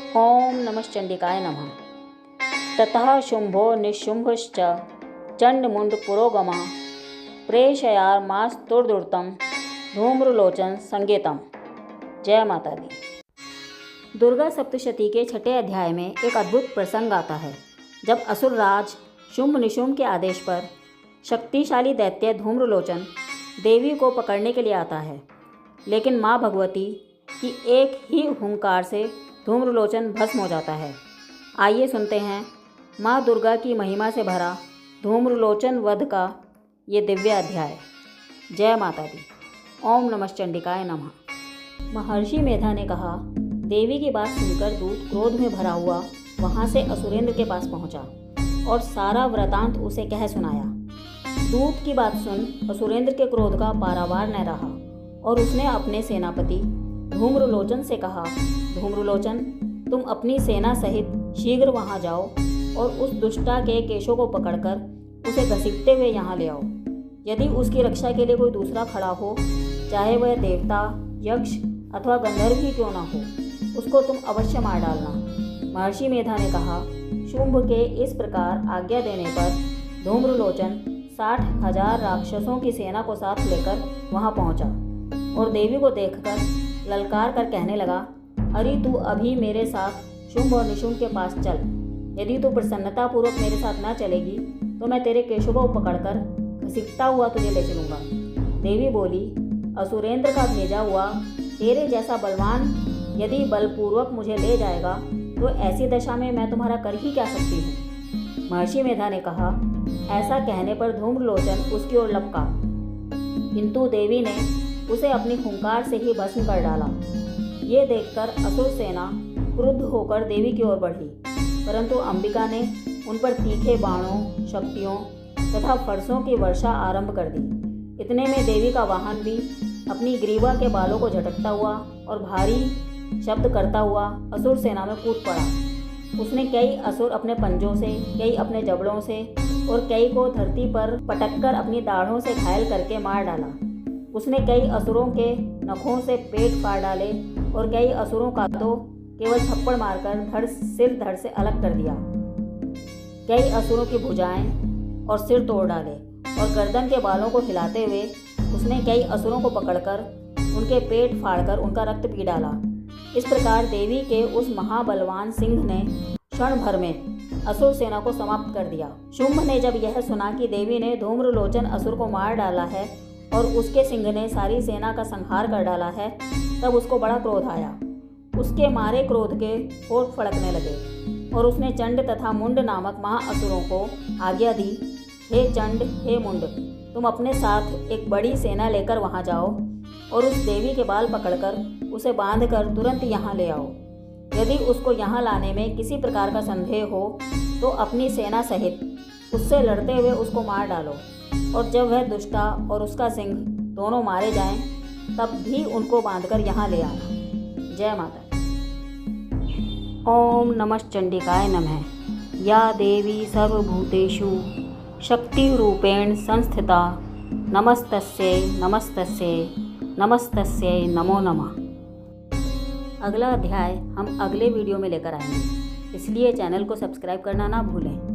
ओम नमश्चंडिकाय नमः। ततः शुंभो निशुंभश्च चंडमुंडपुरोगमः प्रेषयामास्तुर्दुर्तं धूम्रलोचन संगीतम। जय माता दी। दुर्गा सप्तशती के छठे अध्याय में एक अद्भुत प्रसंग आता है, जब असुरराज शुंभ निशुंभ के आदेश पर शक्तिशाली दैत्य धूम्रलोचन देवी को पकड़ने के लिए आता है, लेकिन माँ भगवती की एक ही हुंकार से धूम्रलोचन भस्म हो जाता है। आइए सुनते हैं माँ दुर्गा की महिमा से भरा धूम्रलोचन वध का ये दिव्य अध्याय। जय माता दी। ओम नमश्चंडिकाय नमः। महर्षि मेधा ने कहा, देवी की बात सुनकर दूत क्रोध में भरा हुआ वहाँ से असुरेंद्र के पास पहुँचा और सारा वृतांत उसे कह सुनाया। दूत की बात सुन असुरेंद्र के क्रोध का पारावार न रहा और उसने अपने सेनापति धूम्रलोचन से कहा, धूम्रलोचन, तुम अपनी सेना सहित शीघ्र वहां जाओ और उस दुष्टा के केशों को पकड़कर उसे घसीटते हुए यहाँ ले आओ। यदि उसकी रक्षा के लिए कोई दूसरा खड़ा हो, चाहे वह देवता, यक्ष अथवा गंधर्व ही क्यों ना हो, उसको तुम अवश्य मार डालना। महर्षि मेधा ने कहा। शुंभ के इस प्रकार आज्ञा देने पर धूम्रलोचन 60,000 राक्षसों की सेना को साथ लेकर वहां पहुंचा और देवी को देखकर ललकार कर कहने लगा, अरे तू अभी मेरे साथ शुंभ और निशुंभ के पास चल। यदि तू प्रसन्नतापूर्वक मेरे साथ न चलेगी तो मैं तेरे केशों को पकड़कर घसीटता हुआ तुझे ले चलूँगा। देवी बोली, असुरेंद्र का भेजा हुआ तेरे जैसा बलवान यदि बलपूर्वक मुझे ले जाएगा तो ऐसी दशा में मैं तुम्हारा कर ही क्या सकती हूँ। महर्षि मेधा ने कहा। ऐसा कहने पर धूम्रलोचन उसकी ओर लपका, किंतु देवी ने उसे अपनी हुंकार से ही भस्म कर डाला। ये देखकर असुर सेना क्रुद्ध होकर देवी की ओर बढ़ी, परंतु अंबिका ने उन पर तीखे बाणों, शक्तियों तथा फरसों की वर्षा आरंभ कर दी। इतने में देवी का वाहन भी अपनी ग्रीवा के बालों को झटकता हुआ और भारी शब्द करता हुआ असुर सेना में कूद पड़ा। उसने कई असुर अपने पंजों से, कई अपने जबड़ों से और कई को धरती पर पटककर अपनी दाढ़ों से घायल करके मार डाला। उसने कई असुरों के नखों से पेट फाड़ डाले और कई असुरों का तो केवल थप्पड़ मारकर सिर धड़ से अलग कर दिया। कई असुरों की भुजाएं और सिर तोड़ डाले और गर्दन के बालों को हिलाते हुए उसने कई असुरों को पकड़कर उनके पेट फाड़कर उनका रक्त पी डाला। इस प्रकार देवी के उस महाबलवान सिंह ने क्षण भर में असुर सेना को समाप्त कर दिया। शुंभ ने जब यह सुना कि देवी ने धूम्रलोचन असुर को मार डाला है और उसके सिंह ने सारी सेना का संहार कर डाला है, तब उसको बड़ा क्रोध आया। उसके मारे क्रोध के होठ फड़कने लगे और उसने चंड तथा मुंड नामक महाअसुरों को आज्ञा दी, हे चंड, हे मुंड, तुम अपने साथ एक बड़ी सेना लेकर वहां जाओ और उस देवी के बाल पकड़कर उसे बांधकर तुरंत यहाँ ले आओ। यदि उसको यहाँ लाने में किसी प्रकार का संदेह हो तो अपनी सेना सहित उससे लड़ते हुए उसको मार डालो और जब वह दुष्टा और उसका सिंह दोनों मारे जाएं, तब भी उनको बांधकर यहाँ ले आना। जय माता दी। ओम नमश्चंडिकाय नमः। या देवी सर्वभूतेषु शक्तिरूपेण संस्थिता नमस्तस्यै नमस्तस्यै नमस्तस्यै नमो नमः। अगला अध्याय हम अगले वीडियो में लेकर आएंगे, इसलिए चैनल को सब्सक्राइब करना ना भूलें।